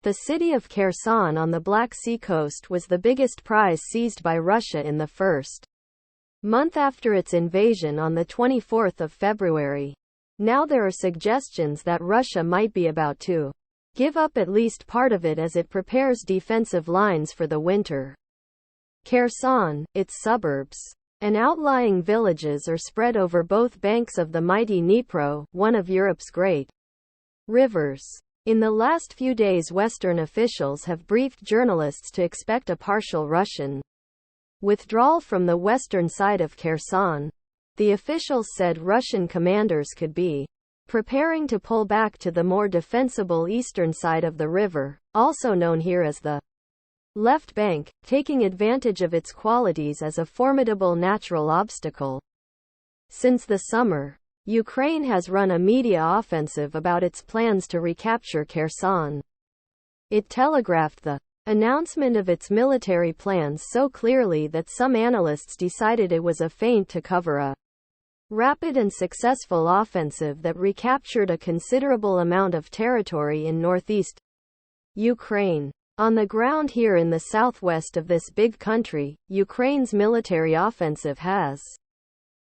The city of Kherson on the Black Sea coast was the biggest prize seized by Russia in the first month after its invasion on the 24th of February. Now there are suggestions that Russia might be about to give up at least part of it as it prepares defensive lines for the winter. Kherson, its suburbs, and outlying villages are spread over both banks of the mighty Dnipro, one of Europe's great rivers. In the last few days, Western officials have briefed journalists to expect a partial Russian withdrawal from the western side of Kherson. The officials said Russian commanders could be preparing to pull back to the more defensible eastern side of the river, also known here as the left bank, taking advantage of its qualities as a formidable natural obstacle. Since the summer, Ukraine has run a media offensive about its plans to recapture Kherson. It telegraphed the announcement of its military plans so clearly that some analysts decided it was a feint to cover a rapid and successful offensive that recaptured a considerable amount of territory in northeast Ukraine. On the ground here in the southwest of this big country, Ukraine's military offensive has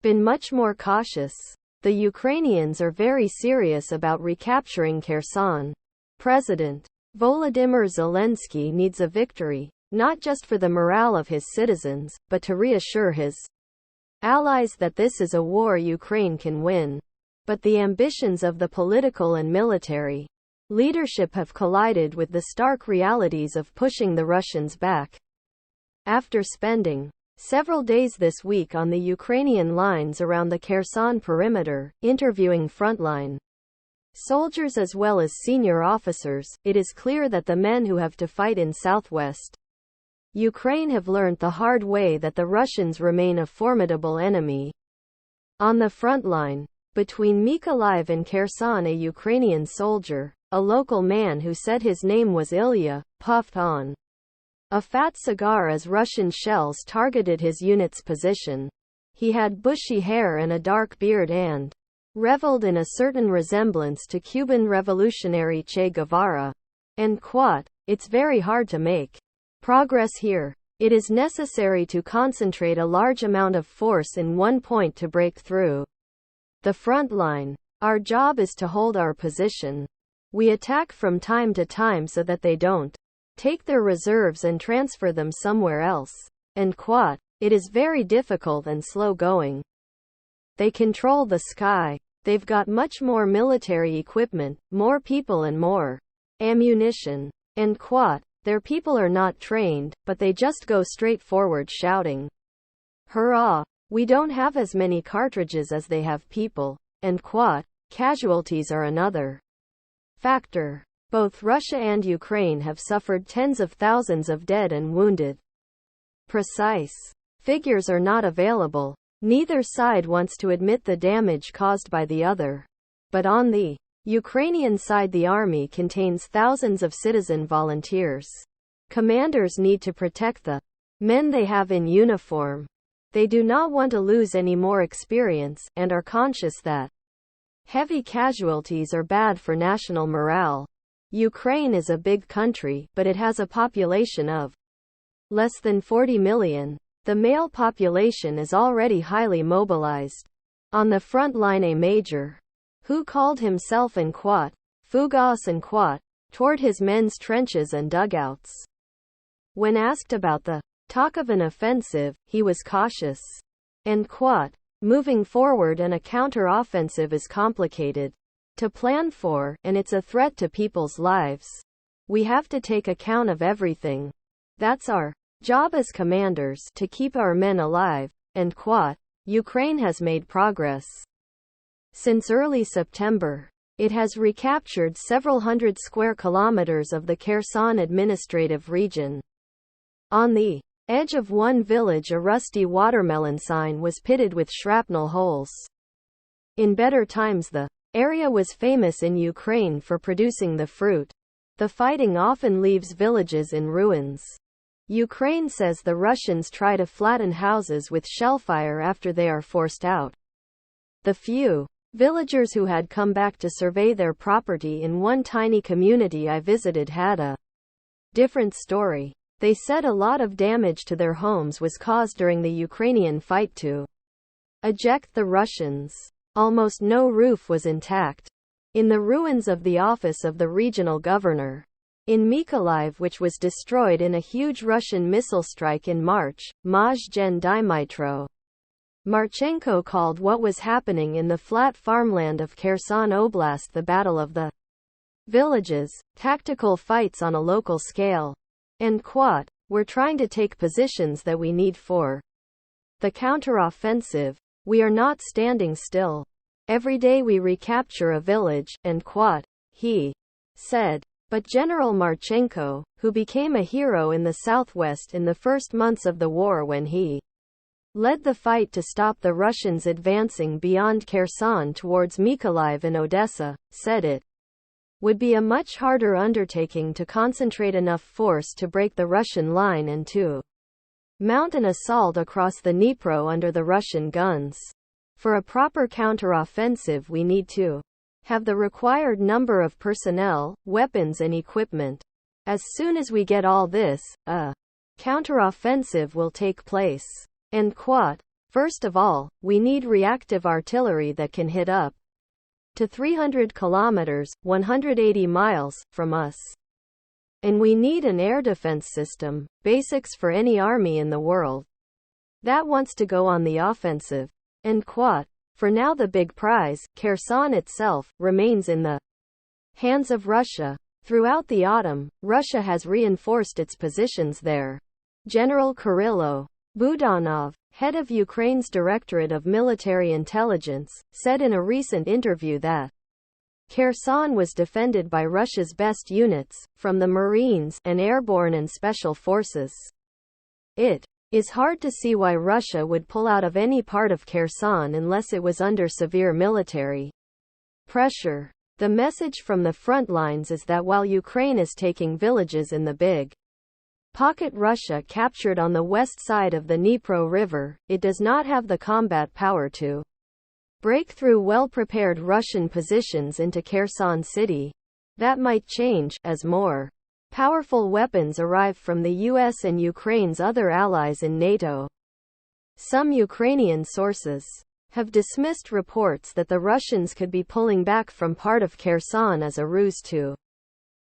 been much more cautious. The Ukrainians are very serious about recapturing Kherson. President Volodymyr Zelensky needs a victory, not just for the morale of his citizens, but to reassure his allies that this is a war Ukraine can win. But the ambitions of the political and military leadership have collided with the stark realities of pushing the Russians back. After spending several days this week on the Ukrainian lines around the Kherson perimeter, interviewing frontline soldiers as well as senior officers, it is clear that the men who have to fight in southwest Ukraine have learned the hard way that the Russians remain a formidable enemy. On the front line, between Mykolaiv and Kherson, a Ukrainian soldier, a local man who said his name was Ilya, puffed on a fat cigar as Russian shells targeted his unit's position. He had bushy hair and a dark beard and reveled in a certain resemblance to Cuban revolutionary Che Guevara. And quote, "It's very hard to make progress here. It is necessary to concentrate a large amount of force in one point to break through the front line. Our job is to hold our position. We attack from time to time so that they don't take their reserves and transfer them somewhere else." And quote, "It is very difficult and slow going. They control the sky. They've got much more military equipment, more people and more ammunition." And quote, "Their people are not trained, but they just go straight forward shouting, 'Hurrah! We don't have as many cartridges as they have people.'" And quote, "Casualties are another factor. Both Russia and Ukraine have suffered tens of thousands of dead and wounded. Precise figures are not available. Neither side wants to admit the damage caused by the other. But on the Ukrainian side, the army contains thousands of citizen volunteers. Commanders need to protect the men they have in uniform. They do not want to lose any more experience, and are conscious that heavy casualties are bad for national morale. Ukraine is a big country, but it has a population of less than 40 million. The male population is already highly mobilized. On the front line, a major, who called himself en quote, Fugas en quote, toward his men's trenches and dugouts. When asked about the talk of an offensive, he was cautious. End quote. Moving forward and a counter-offensive is complicated to plan for, and it's a threat to people's lives. We have to take account of everything. That's our job as commanders, to keep our men alive." End quote. Ukraine has made progress. Since early September, it has recaptured several hundred square kilometers of the Kherson administrative region. On the edge of one village, a rusty watermelon sign was pitted with shrapnel holes. In better times, the area was famous in Ukraine for producing the fruit. The fighting often leaves villages in ruins. Ukraine says the Russians try to flatten houses with shellfire after they are forced out. The few villagers who had come back to survey their property in one tiny community I visited had a Different story. They said a lot of damage to their homes was caused during the Ukrainian fight to eject the Russians. Almost no roof was intact. In the ruins of the office of the regional governor in Mykolaiv, which was destroyed in a huge Russian missile strike in March, Mazgen Dmitro Marchenko called what was happening in the flat farmland of Kherson Oblast the Battle of the Villages, tactical fights on a local scale. And quote, "We're trying to take positions that we need for the counteroffensive. We are not standing still. Every day we recapture a village," end quote, he said. But General Marchenko, who became a hero in the southwest in the first months of the war when he led the fight to stop the Russians advancing beyond Kherson towards Mykolaiv and Odessa, said it would be a much harder undertaking to concentrate enough force to break the Russian line and to mount an assault across the Dnipro under the Russian guns. For a proper counteroffensive, we need to have the required number of personnel, weapons and equipment. As soon as we get all this, a counteroffensive will take place. End quote. First of all, we need reactive artillery that can hit up to 300 kilometers, 180 miles, from us. And we need an air defense system, basics for any army in the world that wants to go on the offensive. End quote. For now the big prize, Kherson itself, remains in the hands of Russia. Throughout the autumn, Russia has reinforced its positions there. General Kirilo Budanov, head of Ukraine's Directorate of Military Intelligence, said in a recent interview that Kherson was defended by Russia's best units, from the Marines and airborne and special forces. It is hard to see why Russia would pull out of any part of Kherson unless it was under severe military pressure. The message from the front lines is that while Ukraine is taking villages in the big pocket Russia captured on the west side of the Dnipro River, it does not have the combat power to break through well-prepared Russian positions into Kherson city. That might change, as more powerful weapons arrive from the US and Ukraine's other allies in NATO. Some Ukrainian sources have dismissed reports that the Russians could be pulling back from part of Kherson as a ruse to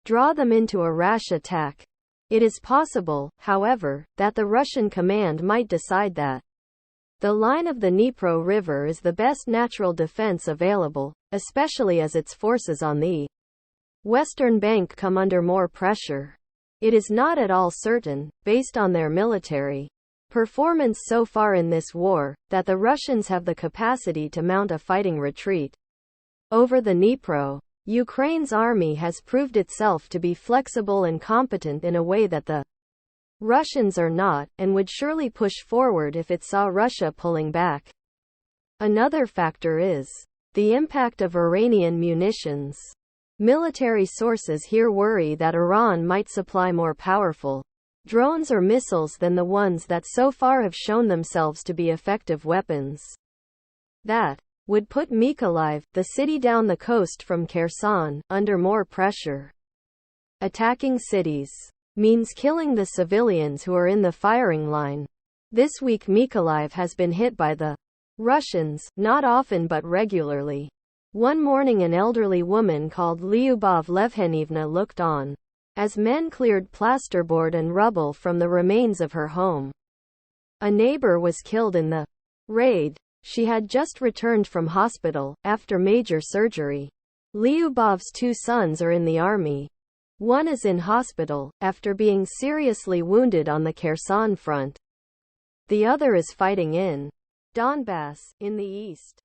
draw them into a rash attack. It is possible, however, that the Russian command might decide that the line of the Dnipro River is the best natural defense available, especially as its forces on the western bank come under more pressure. It is not at all certain, based on their military performance so far in this war, that the Russians have the capacity to mount a fighting retreat over the Dnipro. Ukraine's army has proved itself to be flexible and competent in a way that the Russians are not, and would surely push forward if it saw Russia pulling back. Another factor is the impact of Iranian munitions. Military sources here worry that Iran might supply more powerful drones or missiles than the ones that so far have shown themselves to be effective weapons. That would put Mykolaiv, the city down the coast from Kherson, under more pressure. Attacking cities means killing the civilians who are in the firing line. This week Mykolaiv has been hit by the Russians, not often but regularly. One morning an elderly woman called Lyubov Levhenivna looked on as men cleared plasterboard and rubble from the remains of her home. A neighbor was killed in the raid. She had just returned from hospital, after major surgery. Lyubov's two sons are in the army. One is in hospital, after being seriously wounded on the Kherson front. The other is fighting in Donbass, in the east.